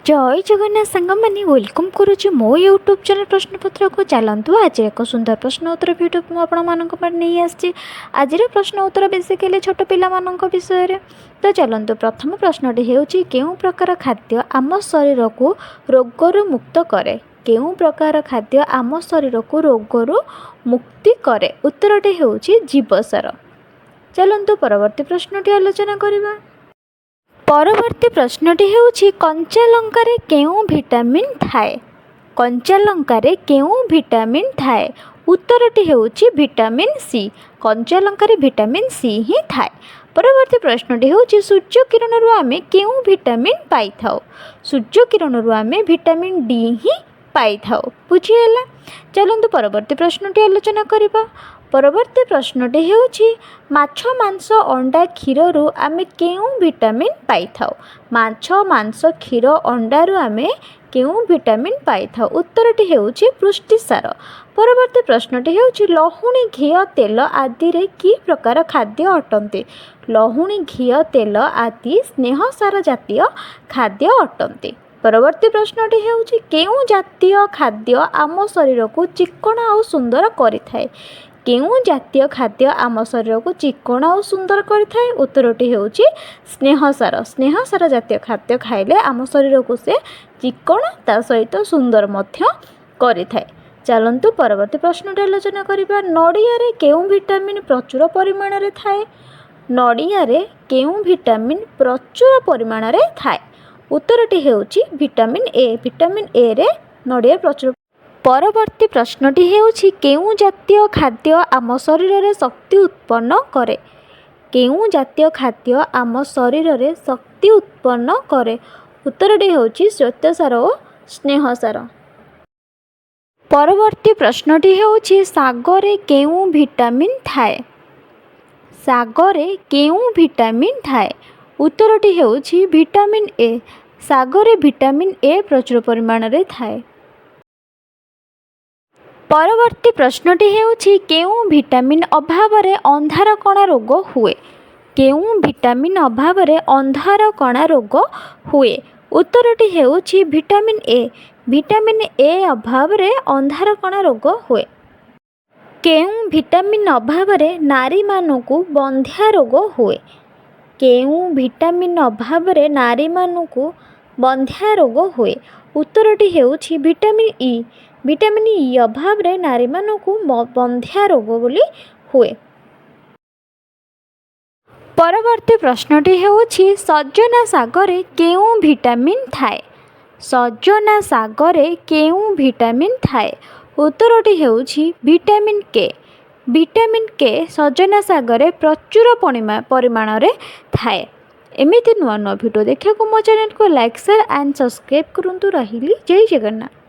जय जगन्नाथ सांग मैंने वेलकम करुच्ची मो यूट्यूब चैनल प्रश्नपत्र को चलतु आज एक सुंदर प्रश्न उत्तर भिडियो मुझे नहीं आसी। आज प्रश्न उत्तर बेसिकली छोट पिला विषय रे। तो चलतु प्रथम प्रश्नटी होउची केउ प्रकार खाद्य आम शरीर को रोगरु मुक्त करे। केउ प्रकार खाद्य आम शरीर को रोगरु मुक्ति करे। उत्तरटी होउची जीवसार। चलतु परवर्ती प्रश्नटी आलोचना करिबा। परवर्ती प्रश्नटी होउछि कंचा लंकारे केउ विटामिन थाए। कंचा लंकारे केउ विटामिन थाए। उत्तरटी होउछि विटामिन सी। कंचा लंकारे विटामिन सी ही थाए। परवर्ती प्रश्नटी होउछि सूर्य किरणरु आमे केउ विटामिन पाई थाउ। सूर्य किरणरु आमे विटामिन डी ही पाई थाउ। बुझिएला। चलंतु परवर्ती प्रश्नटी आलोचना करिबा। परवर्ती प्रश्नटी होउछि माछ मांस अंडा क्षीररु आमे केउ विटामिन पाई थाउ। माछ मांस क्षीर अंडारु आमे केउ विटामिन पाई थाउ। उत्तरटी होउछि पुष्टिसार। परवर्ती प्रश्नटी होउछि लहुणी घी तेल आदि रे की प्रकार खाद्य अटंती। लहुणी घी तेल आदि स्नेहसार जातीय खाद्य अटंती। परवर्ती प्रश्नटी होउछि केउ जातीय खाद्य आम शरीर को चिक्कण और सुंदर करिथाए। केउ जातीय खाद्य आम शरीर को चिक्कण और सुंदर करिथाए। उत्तरटी होउछि स्नेहसार। स्नेहसार जातीय खाद्य खाइले आम शरीर को से चिक्कण ता सहित सुंदर मध्य करिथाए। चलंतु परवर्ती प्रश्नटी आलोचना करिबा। नडिया रे केउ विटामिन प्रचुर परिमाण रे थाए। नडिया रे केउ विटामिन प्रचुर परिमाण रे थाए। उत्तरटी होउछि विटामिन ए। विटामिन ए रे नडिया प्रचुर। परवर्ती प्रश्नटी होउछि केउ जातीय खाद्य आम शरीर रे शक्ति उत्पन्न करे। केउ जातीय खाद्य आम शरीर रे शक्ति उत्पन्न करे। उत्तरटी होउछि श्वेतसार और स्नेहसार। परवर्ती प्रश्नटी होउछि सागरे केउ विटामिन थाए। सागरे केउ विटामिन थाए। उत्तरटी होउछि vitamin A. Sagare vitamin A प्रचुर परिमाण रे थाए। परवर्ती प्रश्नटी होउछि केउ विटामिन अभाव रे अंधार कणा रोग हुए। केउ विटामिन अभाव रे अंधार कणा रोग हुए। उत्तरटी होउछि विटामिन ए। विटामिन ए अभाव रे अंधार कणा रोग हुए। केउ विटामिन अभाव रे नारी मानकु बंध्या रोग हुए। केउ विटामिन अभाव रे नारी मानकु बंध्या रोग हुए। उत्तरटी होउछि विटामिन ई। विटामिन ई अभाव रे नारी मानकु बंध्या रोग बोली हुए। परवर्ती प्रश्नटी होउछि सजना सागरे केउ विटामिन थाए। सजना सागरे केउ विटामिन थाए। उत्तरटी होउछि विटामिन के। विटामिन के सजना सागरे प्रचुर परिमाण रे थाए। एमिति नुआ नुआ वीडियो देखा को मो चैनल को लाइक शेयर एंड सब्सक्राइब करंतु। रहिली जय जगन्नाथ।